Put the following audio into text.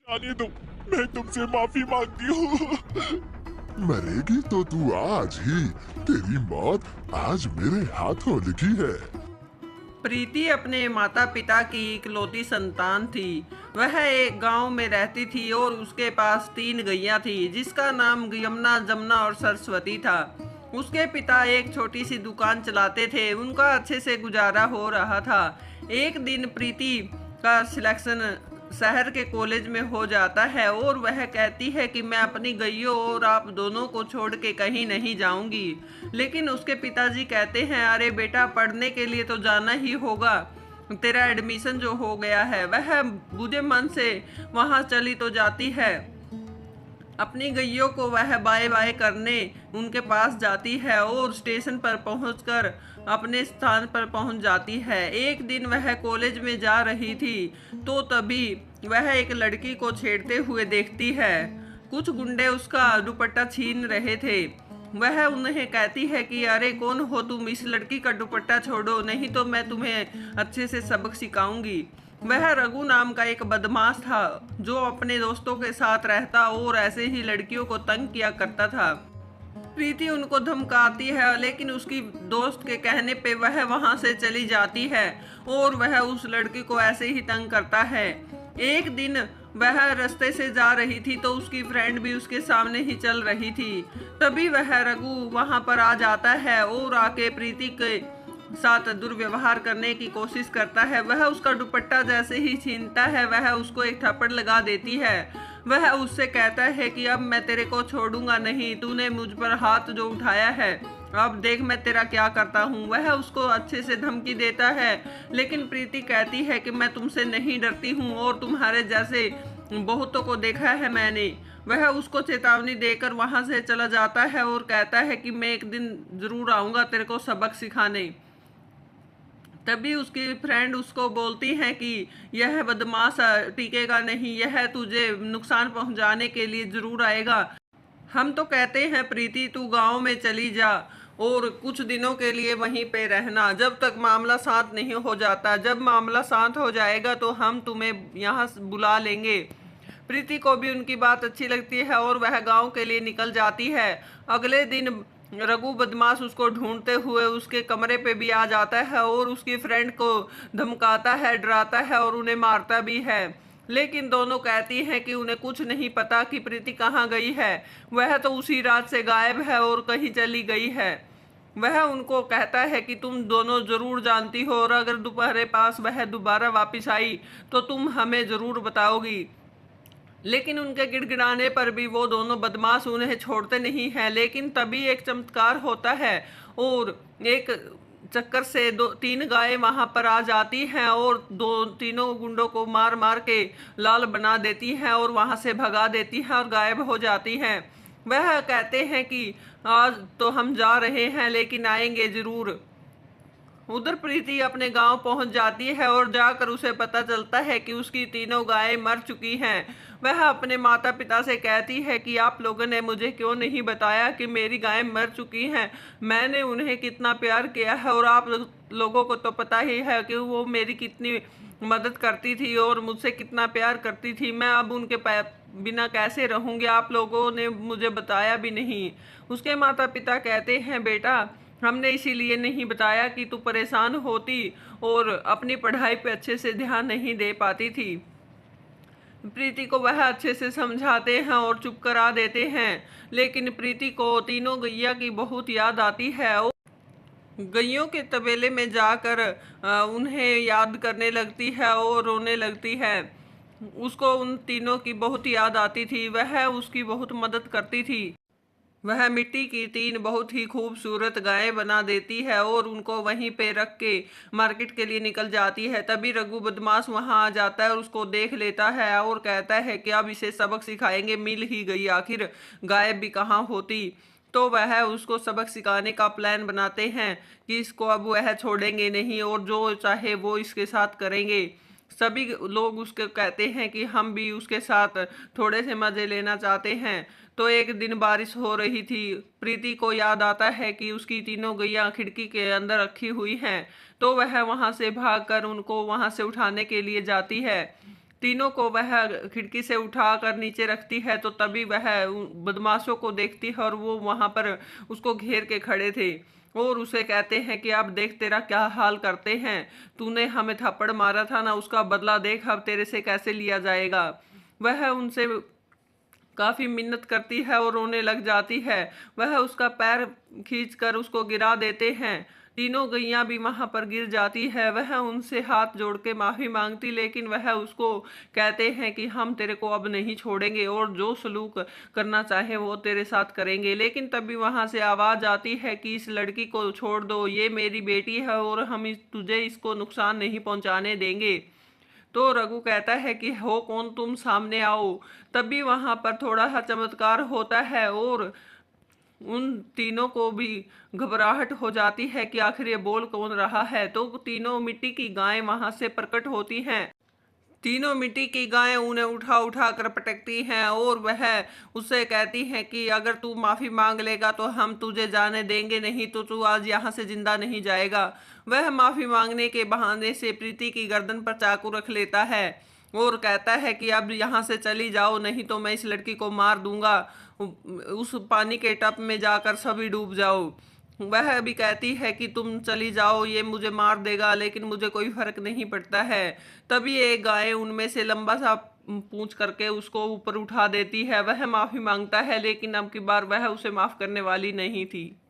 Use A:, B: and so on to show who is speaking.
A: आने दो, मैं तुमसे माफी मांगती हूँ।
B: मरेगी तो तू आज ही। तेरी मौत आज मेरे हाथों लिखी है।
C: प्रीति अपने माता पिता की इकलौती संतान थी। वह एक गांव में रहती थी और उसके पास 3 गैया थी, जिसका नाम यमुना, जमुना और सरस्वती था। उसके पिता एक छोटी सी दुकान चलाते थे। उनका अच्छे से गुजारा हो रहा था। एक दिन प्रीति का सिलेक्शन शहर के कॉलेज में हो जाता है और वह कहती है कि मैं अपनी गैयों और आप दोनों को छोड़ के कहीं नहीं जाऊंगी। लेकिन उसके पिताजी कहते हैं, अरे बेटा, पढ़ने के लिए तो जाना ही होगा। तेरा एडमिशन जो हो गया है। वह बुझे मन से वहां चली तो जाती है। अपनी गैयों को वह बाय बाय करने उनके पास जाती है और स्टेशन पर पहुंचकर अपने स्थान पर पहुंच जाती है। एक दिन वह कॉलेज में जा रही थी तो तभी वह एक लड़की को छेड़ते हुए देखती है। कुछ गुंडे उसका दुपट्टा छीन रहे थे। वह उन्हें कहती है कि अरे कौन हो तुम, इस लड़की का दुपट्टा छोड़ो, नहीं तो मैं तुम्हें अच्छे से सबक सिखाऊंगी। वह रघु नाम का एक बदमाश था जो अपने दोस्तों के साथ रहता और ऐसे ही लड़कियों को तंग किया करता था। प्रीति उनको धमकाती है, लेकिन उसकी दोस्त के कहने पे वह वहां से चली जाती है और वह उस लड़की को ऐसे ही तंग करता है। एक दिन वह रास्ते से जा रही थी तो उसकी फ्रेंड भी उसके सामने ही चल रही थी। तभी वह रघु वहां पर आ जाता है और आके प्रीति के साथ दुर्व्यवहार करने की कोशिश करता है। वह उसका दुपट्टा जैसे ही छीनता है, वह उसको एक थप्पड़ लगा देती है। वह उससे कहता है कि अब मैं तेरे को छोड़ूंगा नहीं, तूने मुझ पर हाथ जो उठाया है, अब देख मैं तेरा क्या करता हूँ। वह उसको अच्छे से धमकी देता है, लेकिन प्रीति कहती है कि मैं तुमसे नहीं डरती हूँ और तुम्हारे जैसे बहुतों को देखा है मैंने। वह उसको चेतावनी देकर वहां से चला जाता है और कहता है कि मैं एक दिन जरूर आऊंगा तेरे को सबक सिखाने। तभी उसकी फ्रेंड उसको बोलती है कि यह बदमाश टिकेगा नहीं, यह तुझे नुकसान पहुंचाने के लिए जरूर आएगा। हम तो कहते हैं प्रीति तू गांव में चली जा और कुछ दिनों के लिए वहीं पे रहना, जब तक मामला शांत नहीं हो जाता। जब मामला शांत हो जाएगा तो हम तुम्हें यहाँ बुला लेंगे। प्रीति को भी उनकी बात अच्छी लगती है और वह गांव के लिए निकल जाती है। अगले दिन रघु बदमाश उसको ढूंढते हुए उसके कमरे पे भी आ जाता है और उसकी फ्रेंड को धमकाता है, डराता है और उन्हें मारता भी है। लेकिन दोनों कहती हैं कि उन्हें कुछ नहीं पता कि प्रीति कहाँ गई है। वह तो उसी रात से गायब है और कहीं चली गई है। वह उनको कहता है कि तुम दोनों जरूर जानती हो और अगर तुम्हारे पास वह दोबारा वापस आई तो तुम हमें जरूर बताओगी। लेकिन उनके गिड़गिड़ाने पर भी वो दोनों बदमाश उन्हें छोड़ते नहीं हैं। लेकिन तभी एक चमत्कार होता है और एक चक्कर से 2-3 गायें वहां पर आ जाती हैं और तीनों गुंडों को मार मार के लाल बना देती हैं और वहां से भगा देती हैं और गायब हो जाती हैं। वह कहते हैं कि आज तो हम जा रहे हैं लेकिन आएंगे जरूर। उधर प्रीति अपने गांव पहुंच जाती है और जाकर उसे पता चलता है कि उसकी तीनों गायें मर चुकी हैं। वह अपने माता पिता से कहती है कि आप लोगों ने मुझे क्यों नहीं बताया कि मेरी गायें मर चुकी हैं। मैंने उन्हें कितना प्यार किया है और आप लोगों को तो पता ही है कि वो मेरी कितनी मदद करती थी और मुझसे कितना प्यार करती थी। मैं अब उनके बिना कैसे रहूंगी, आप लोगों ने मुझे बताया भी नहीं। उसके माता पिता कहते हैं, बेटा, हमने इसीलिए नहीं बताया कि तू परेशान होती और अपनी पढ़ाई पे अच्छे से ध्यान नहीं दे पाती थी। प्रीति को वह अच्छे से समझाते हैं और चुप करा देते हैं। लेकिन प्रीति को तीनों गैया की बहुत याद आती है और गैयों के तबेले में जाकर उन्हें याद करने लगती है और रोने लगती है। उसको उन तीनों की बहुत याद आती थी। वह उसकी बहुत मदद करती थी। वह मिट्टी की 3 बहुत ही खूबसूरत गायें बना देती है और उनको वहीं पे रख के मार्केट के लिए निकल जाती है। तभी रघु बदमाश वहां आ जाता है और उसको देख लेता है और कहता है कि अब इसे सबक सिखाएंगे, मिल ही गई, आखिर गायब भी कहाँ होती। तो वह उसको सबक सिखाने का प्लान बनाते हैं कि इसको अब वह छोड़ेंगे नहीं और जो चाहे वो इसके साथ करेंगे। सभी लोग उसके कहते हैं कि हम भी उसके साथ थोड़े से मज़े लेना चाहते हैं। तो एक दिन बारिश हो रही थी। प्रीति को याद आता है कि उसकी तीनों गैया खिड़की के अंदर रखी हुई हैं। तो वह वहां से भागकर उनको वहां से उठाने के लिए जाती है। तीनों को वह खिड़की से उठाकर नीचे रखती है, तो तभी वह बदमाशों को देखती है और वो वहां पर उसको घेर के खड़े थे और उसे कहते हैं कि अब देख तेरा क्या हाल करते हैं, तूने हमें थप्पड़ मारा था ना, उसका बदला देख अब तेरे से कैसे लिया जाएगा। वह उनसे काफी मिन्नत करती है और रोने लग जाती है। वह उसका पैर खींचकर उसको गिरा देते हैं। तीनों गैया भी वहां पर गिर जाती है। वह उनसे हाथ जोड़ के माफी मांगती, लेकिन वह उसको कहते हैं कि हम तेरे को अब नहीं छोड़ेंगे और जो सलूक करना चाहे वो तेरे साथ करेंगे। लेकिन तभी वहां से आवाज आती है कि इस लड़की को छोड़ दो, ये मेरी बेटी है और हम तुझे इसको नुकसान नहीं पहुंचाने देंगे। तो रघु कहता है कि हो कौन तुम, सामने आओ। तभी वहां पर थोड़ा सा चमत्कार होता है और उन तीनों को भी घबराहट हो जाती है कि आखिर ये बोल कौन रहा है। तो तीनों मिट्टी की गायें वहां से प्रकट होती हैं। तीनों मिट्टी की गायें उन्हें उठा उठा कर पटकती हैं और वह उससे कहती हैं कि अगर तू माफी मांग लेगा तो हम तुझे जाने देंगे, नहीं तो तू आज यहाँ से जिंदा नहीं जाएगा। वह माफी मांगने के बहाने से प्रीति की गर्दन पर चाकू रख लेता है और कहता है कि अब यहाँ से चली जाओ, नहीं तो मैं इस लड़की को मार दूंगा, उस पानी के टब में जाकर सभी डूब जाओ। वह भी कहती है कि तुम चली जाओ, ये मुझे मार देगा लेकिन मुझे कोई फर्क नहीं पड़ता है। तभी एक गाय उनमें से लंबा सा पूंछ करके उसको ऊपर उठा देती है। वह माफी मांगता है, लेकिन अब की बार वह उसे माफ करने वाली नहीं थी।